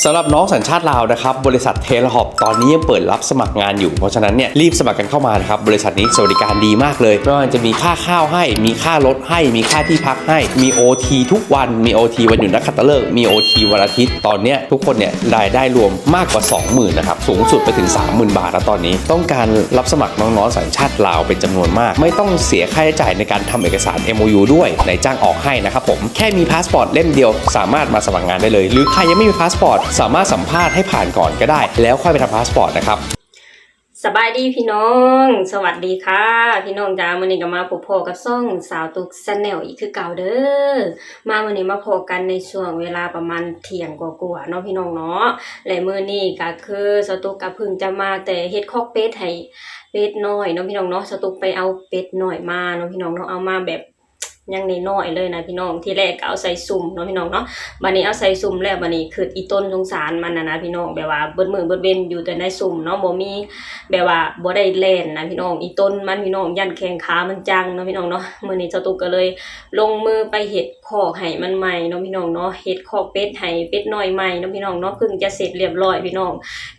สำหรับน้องสัญชาติลาวนะครับบริษัทเทเลฮอปตอนนี้ยังเปิดรับสมัครงานอยู่เพราะฉะนั้นเนี่ยรีบสมัครกันเข้ามานะครับบริษัทนี้สวัสดิการดีมากเลยไม่ว่าจะมีค่าข้าวให้มีค่ารถให้มีค่าที่พักให้มี OT ทุกวันมี OT วันหยุดนักขัตฤกษ์มี OT วันอาทิตย์ตอนนี้ทุกคนเนี่ยรายได้รวมมากกว่า 20,000 นะครับสูงสุดไปถึง 30,000 บาทแล้วตอนนี้ต้องการรับสมัครน้องๆสัญชาติลาวเป็นจำนวนมากไม่ต้องเสียค่าใช้จ่ายในการทำเอกสาร MOU ด้วยนายจ้างออกให้นะครับผมแค่มีพาสปอร์ตเล่มเดียวสามารถมาสมัครงานได้เลยหรือใครยังไม่มีพาสปอร์ตสามารถสัมภาษณ์ให้ผ่านก่อนก็ได้แล้วค่อยไปทำพาสปอร์ตนะครับสบายดีพี่น้องสวัสดีค่ะพี่น้องจ้ามื้อนี้ก็มาพบกับซ่องสาวตุกชาแนลอีกคือเก่าเด้อมามื้อนี้มาพบกันในช่วงเวลาประมาณเที่ยงกว่าๆเนาะพี่น้องเนาะและมื้อนี้ก็คือสาวตุกก็เพิ่งจะมาแต่เฮ็ดคอกเป็ดให้เป็ดน้อยเนาะพี่น้องเนาะสาวตุกไปเอาเป็ดน้อยมาเนาะพี่น้องเนาะเอามาแบบยังน้อยๆเลยนะพี่น้องที่แรกก็เอาใส่สุ่มเนาะพี่น้องเนาะบัดนี้เอาใส่สุ่มแล้วบัดนี้คืออีต้นสงสารมันนะพี่น้องแบบว่าเบิดมื้อเบิดเว้นอยู่แต่ในสุ่มเนาะบ่มีแบบว่าบ่ได้เล่นนะพี่น้องอีต้นมันพี่น้องยันแข้งขามันจังเนาะพี่น้องเนาะมื้อนี้เจ้าตุ๊กก็เลยลงมือไปเฮ็ดคอกให้มันใหม่เนาะพี่น้องเนาะเฮ็ดคอกเป็ดให้เป็ดน้อยใหม่เนาะพี่น้องเนาะเพิ่งจะเสร็จเรียบร้อยพี่น้อง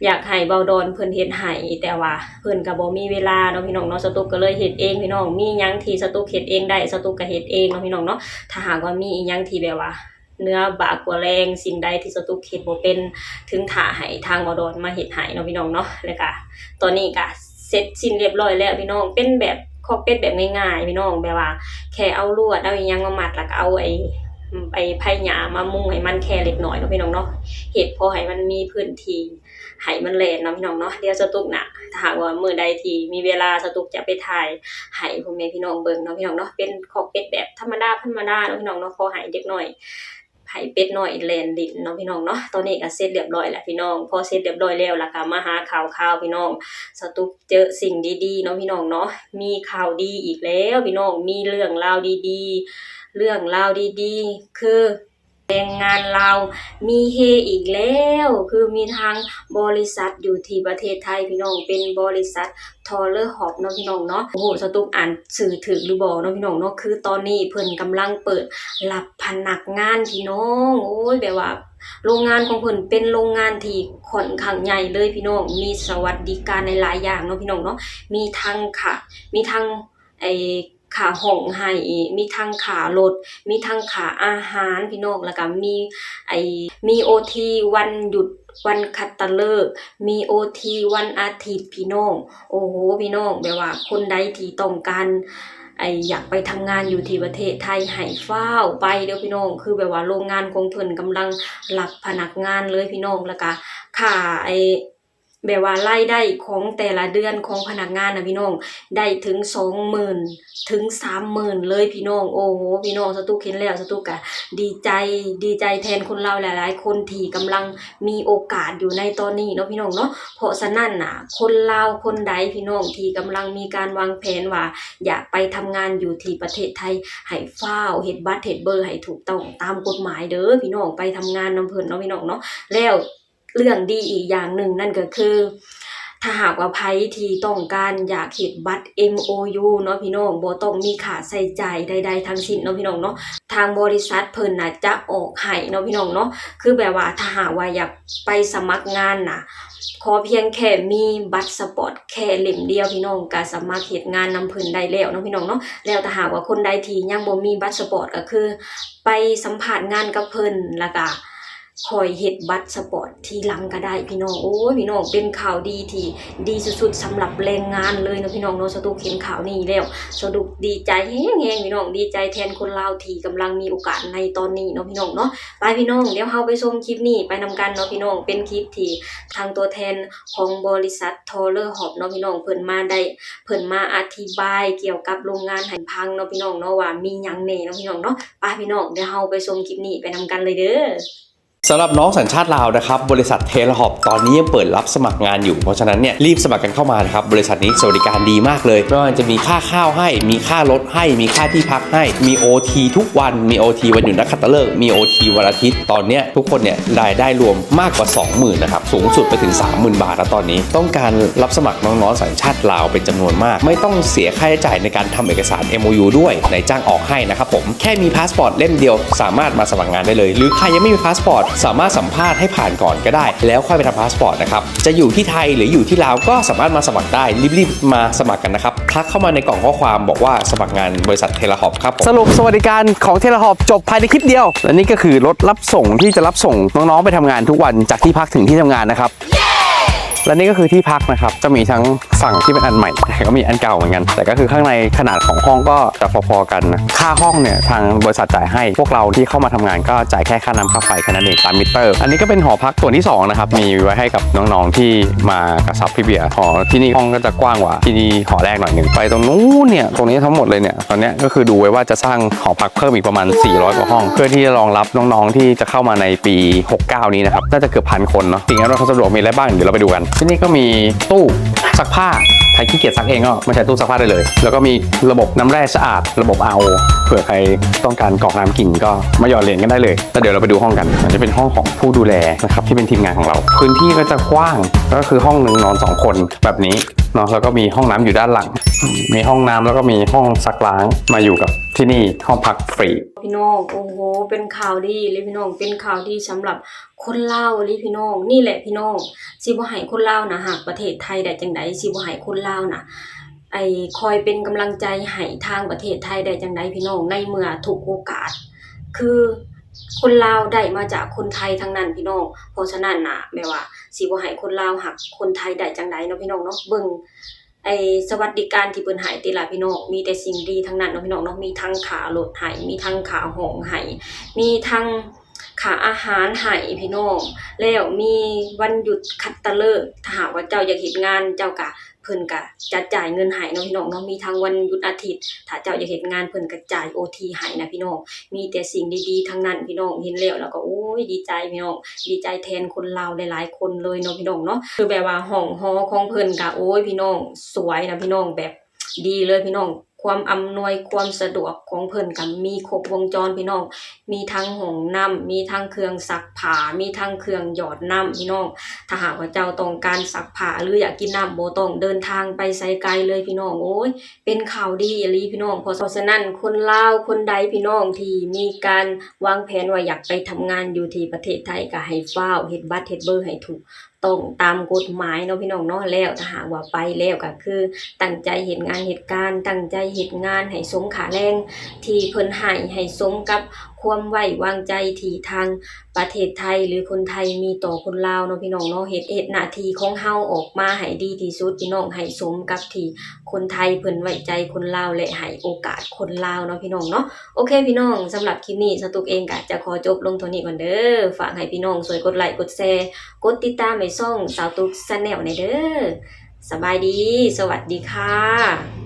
อยากให้เบาดอนเพิ่นเฮ็ดให้แต่ว่าเพิ่นก็บ่มีเวลาเนาะพี่น้องเนาะเจ้าตุ๊กก็เลยเฮ็ดเองพี่น้องมีหยังที่เจ้าตุ๊กเฮ็ดเองได้เจ้าตุ๊กก็เฮ็ดเองเนาะพี่น้องเนาะถ้าหากว่ามีอีหยังที่แบบว่าเนื้อบากกว่าแรงสิ่งใดที่สตุกเฮ็ดบ่เป็นถึงถ่าให้ทางบดอนมาเฮ็ดให้เนาะพี่น้องเนาะแล้วก็ตอนนี้ก็เสร็จสิ้นเรียบร้อยแล้วพี่น้องเป็นแบบคอกเป็ดแบบง่ายๆพี่น้องแบบว่าแค่เอาลวดเอาอีหยังมามัดแล้วก็เอาไอ้ไผ่หญ้ามามุงให้มันแค่เล็กน้อยเนาะพี่น้องเนาะเฮ็ดพอให้มันมีพื้นที่ให้มันแล่นเนาะพี่น้องเนาะเดี๋ยวสตุกน่ะถ้าหากว่ามื้อใดที่มีเวลาสตุกจะไปถ่ายให้พ่อแม่พี่น้องเบิ่งเนาะพี่น้องเนาะเป็นคอกเป็ดแบบธรรมดาเนาะพี่น้องเนาะพอให้เด็กน้อยให้เป็ดน้อยแล่นลิ้นเนาะพี่น้องเนาะตอนนี้ก็เสร็จเรียบร้อยแล้วพี่น้องพอเสร็จเรียบร้อยแล้วล่ะก็มาหาข่าวพี่น้องสตุกเจอสิ่งดีๆเนาะพี่น้องเนาะมีข่าวดีอีกแล้วพี่น้องมีเรื่องราวดีๆเรื่องราวดีๆคือแรงงานเรามีเฮอีกแล้วคือมีทางบริษัทอยู่ที่ประเทศไทยพี่น้องเป็นบริษัททอเลอร์ฮอปเนาะพี่น้องเนาะโอ้โหสตุกอ่านสื่อถึกหรือบ่เนาะพี่น้องเนาะคือตอนนี้เพิ่นกำลังเปิดรับพนักงานพี่น้องโอ้ยแบบว่าโรงงานของเพิ่นเป็นโรงงานที่ค่อนข้างใหญ่เลยพี่น้องมีสวัสดิการในหลายอย่างเนาะพี่น้องเนาะมีทั้งไอ้ค่าห้องให้มีทั้งค่ารถมีทั้งค่าอาหารพี่น้องแล้วก็มี OT วันหยุดวันคัตฤกษ์มี OT วันอาทิตย์พี่น้องโอ้โหพี่น้องแบบว่าคนใดที่ต้องการอยากไปทำงานอยู่ที่ประเทศไทยให้ฟ้าวไปเด้อพี่น้องคือแบบว่าโรงงานของเพิ่นกำลังรับพนักงานเลยพี่น้องแล้วก็ค่าแบบว่ารายได้ของแต่ละเดือนของพนักงานนะพี่น้องได้ถึง 20,000 ถึง 30,000 เลยพี่น้องโอ้โหพี่น้องสตุกเห็นแล้วสตุกก็ดีใจแทนคนเราหลายๆคนที่กำลังมีโอกาสอยู่ในตอนนี้เนาะพี่น้องเนาะเพราะฉะนั้นน่ะคนลาวคนใดพี่น้องที่กำลังมีการวางแผนว่าอยากไปทำงานอยู่ที่ประเทศไทยให้ฟ้าวเฮ็ดบัตรเฮ็ดเบอร์ให้ถูกต้องตามกฎหมายเด้อพี่น้องไปทำงานนำเพิ่นเนาะพี่น้องเนาะแล้วเรื่องดีอีกอย่างหนึ่งนั่นก็คือถ้าหากว่าไผที่ต้องการอยากเฮ็ดบัตร MOU เนาะพี่น้องบ่ต้องมีค่าใช้จ่ายใดๆทั้งสิ้นเนาะพี่น้องเนาะทางบริษัทเพิ่นน่ะจะออกให้เนาะพี่น้องเนาะคือแบบว่าถ้าหากว่าอยากไปสมัครงานน่ะขอเพียงแค่มีบัตรสปอร์ตแค่เล่มเดียวพี่น้องก็สามารถเฮ็ดงานนำเพิ่นได้แล้วเนาะพี่น้องเนาะแล้วถ้าหากว่าคนใดที่ยังบ่มีบัตรสปอร์ตก็คือไปสัมภาษณ์งานกับเพิ่นแล้วก็คอยเฮ็ดบัตรสปอร์ตทีหลังก็ได้พี่น้องโอ้ยพี่น้องเป็นข่าวดีที่ดีสุดๆสำหรับแรงงานเลยเนาะพี่น้องเนาะสตุกเห็นข่าวนี้แล้วสตุกดีใจแฮงๆพี่น้องดีใจแทนคนลาวที่กำลังมีโอกาสในตอนนี้เนาะพี่น้องเนาะไปพี่น้องเดี๋ยวเฮาไปชมคลิปนี้ไปนำกันเนาะพี่น้องเป็นคลิปที่ทางตัวแทนของบริษัททอเลอร์ฮอปเนาะพี่น้องเพิ่นมาอธิบายเกี่ยวกับโรงงานให้พังเนาะพี่น้องเนาะว่ามีหยังแหน่เนาะพี่น้องเนาะไปพี่น้องเดี๋ยวเฮาไปชมคลิปนี้ไปนำกันเลยเด้อสำหรับน้องสัญชาติลาวนะครับบริษัทเทเลฮอปตอนนี้ยังเปิดรับสมัครงานอยู่เพราะฉะนั้นเนี่ยรีบสมัครกันเข้ามานะครับบริษัทนี้สวัสดิการดีมากเลยไม่ว่าจะมีค่าข้าวให้มีค่ารถให้มีค่าที่พักให้มี OT ทุกวันมี OT วันหยุดนักขัตฤกษ์มี OT วันอาทิตย์ตอนนี้ทุกคนเนี่ยรายได้รวมมากกว่า 20,000 นะครับสูงสุดไปถึง 30,000 บาทแล้วตอนนี้ต้องการรับสมัครน้องๆสัญชาติลาวเป็นจำนวนมากไม่ต้องเสียค่าใช้จ่ายในการทำเอกสาร MOU ด้วยนายจ้างออกให้นะครับผมแค่มีพาสปอร์ตเล่มเดียวสามารถมาสมัครงานได้เลยหรือใครยังไม่มีพาสปอร์ต สามารถสัมภาษณ์ให้ผ่านก่อนก็ได้แล้วค่อยไปทำพาสปอร์ตนะครับจะอยู่ที่ไทยหรืออยู่ที่ลาวก็สามารถมาสมัครได้รีบๆมาสมัครกันนะครับทักเข้ามาในกล่องข้อความบอกว่าสมัครงานบริษัทเทเลฮอปครับสรุปสวัสดิการของเทเลฮอปจบภายในคลิปเดียวและนี่ก็คือรถรับส่งที่จะรับส่งน้องๆไปทำงานทุกวันจากที่พักถึงที่ทำงานนะครับและนี่ก็คือที่พักนะครับจะมีทั้งฝั่งที่เป็นอันใหม่แต่ก็มีอันเก่าเหมือนกันแต่ก็คือข้างในขนาดของห้องก็จะพอๆกันนะค่าห้องเนี่ยทางบริษัทจ่ายให้พวกเราที่เข้ามาทำงานก็จ่ายแค่ค่าน้ำค่าไฟแค่นั้นเองตามมิเตอร์อันนี้ก็เป็นหอพักส่วนที่2นะครับมีไว้ให้กับน้องๆที่มากระซับพี่เบียร์หอที่นี่ห้องก็จะกว้างกว่าที่นี่หอแรกหน่อยหนึ่งไปตรงนู้นเนี่ยตรงนี้ทั้งหมดเลยเนี่ยตอนนี้ก็คือดูไว้ว่าจะสร้างหอพักเพิ่มอีกประมาณ400กว่าห้องเพื่อที่จะรองรับน้องๆที่จะเข้ามาในปี69นี้นะครับน่าจะเกือบ1,000 คนเนาะสิ่งที่เราสะดวกมีอะไรบ้างเดี๋ยวเราไปดูกันที่นี่ก็มีตู้ซักผ้าใครขี้เกียจซักเองก็มาใช้ตู้ซักผ้าได้เลยแล้วก็มีระบบน้ำแร่สะอาดระบบ RO เผื่อใครต้องการกรอกน้ำกินก็มาหยอดเหรียญกันได้เลยแล้วเดี๋ยวเราไปดูห้องกันมันจะเป็นห้องของผู้ดูแลนะครับที่เป็นทีมงานของเราพื้นที่ก็จะกว้างก็คือห้องหนึ่งนอน2คนแบบนี้เนาะแล้วก็มีห้องน้ำอยู่ด้านหลังมีห้องน้ำแล้วก็มีห้องซักล้างมาอยู่กับที่นี่ห้องพักฟรีพี่น้องโอ้โหเป็นข่าวดีเลยพี่น้องเป็นข่าวดีสำหรับคนลาวเลยพี่น้องนี่แหละพี่น้องสิบ่ให้คนลาวนะหากประเทศไทยได้จังไดสิบ่ให้คนลาวนะคอยเป็นกำลังใจให้ทางประเทศไทยได้จังไดพี่น้องในเมื่อทุกโอกาสคือคนลาวได้มาจากคนไทยทั้งนั้นพี่น้องเพราะฉะนั้นน่ะแม่ว่าสิบ่ให้คนลาวหักคนไทยได้จังไดเนาะพี่น้องเนาะเบิ่งสวัสดิการที่เพิ่นให้ติล่ะพี่น้องมีแต่สิ่งดีทั้งนั้นเนาะพี่น้องเนาะมีทั้งค่ารถให้มีทั้งค่าห้องให้มีทั้งค่าอาหารให้พี่น้องแล้วมีวันหยุดคัตฤกษ์ถ้าหากว่าเจ้าอยากเฮ็ดงานเจ้าก็เพิ่นก็จะจ่ายเงินให้เนาะพี่น้องเนาะมีทั้งวันหยุดอาทิตย์ถ้าเจ้าอยากเฮ็ดงานเพิ่นก็จ่าย OT ให้นะพี่น้องมีแต่สิ่งดีๆทั้งนั้นพี่น้องเห็นแล้วก็โอ้ยดีใจพี่น้องดีใจแทนคนลาวหลายๆคนเลยเนาะพี่น้องเนาะคือแบบว่าห้องหอของเพิ่นก็โอ้ยพี่น้องสวยนะพี่น้องแบบดีเลยพี่น้องความอำนวยความสะดวกของเพิ่นก็มีครบวงจรพี่น้องมีทั้งห้องน้ำมีทั้งเครื่องซักผ้ามีทั้งเครื่องหยอดน้ำพี่น้องถ้าหากว่าเจ้าต้องการซักผ้าหรืออยากกินน้ำบ่ต้องเดินทางไปไสไกลเลยพี่น้องโอ้ยเป็นข่าวดีอีหลีพี่น้องเพราะฉะนั้นคนลาวคนใดพี่น้องที่มีการวางแผนว่าอยากไปทำงานอยู่ที่ประเทศไทยก็ให้ฟ้าวเฮ็ดบัตรเฮ็ดเบอร์ให้ถูกต้องตามกฎหมายเนาะพี่น้องเนาะแล้วถ้าหากว่าไปแล้วก็คือตั้งใจเฮ็ดงานเฮ็ดการตั้งใจเฮ็ดงานให้สมค่าแรงที่เพิ่นให้สมกับความไว้วางใจที่ทางประเทศไทยหรือคนไทยมีต่อคนลาวเนาะพี่น้องเนาะเฮ็ดหน้าที่ของเฮาออกมาให้ดีที่สุดพี่น้องให้สมกับที่คนไทยเพิ่นไว้ใจคนลาวและให้โอกาสคนลาวเนาะพี่น้องเนาะโอเคพี่น้องสำหรับคลิปนี้สตุกเองก็จะขอจบลงเท่านี้ก่อนเด้อฝากให้พี่น้องช่วยกดไลค์กดแชร์กดติดตามให้ช่องสาวตุก Channel ในเด้อสบายดีสวัสดีค่ะ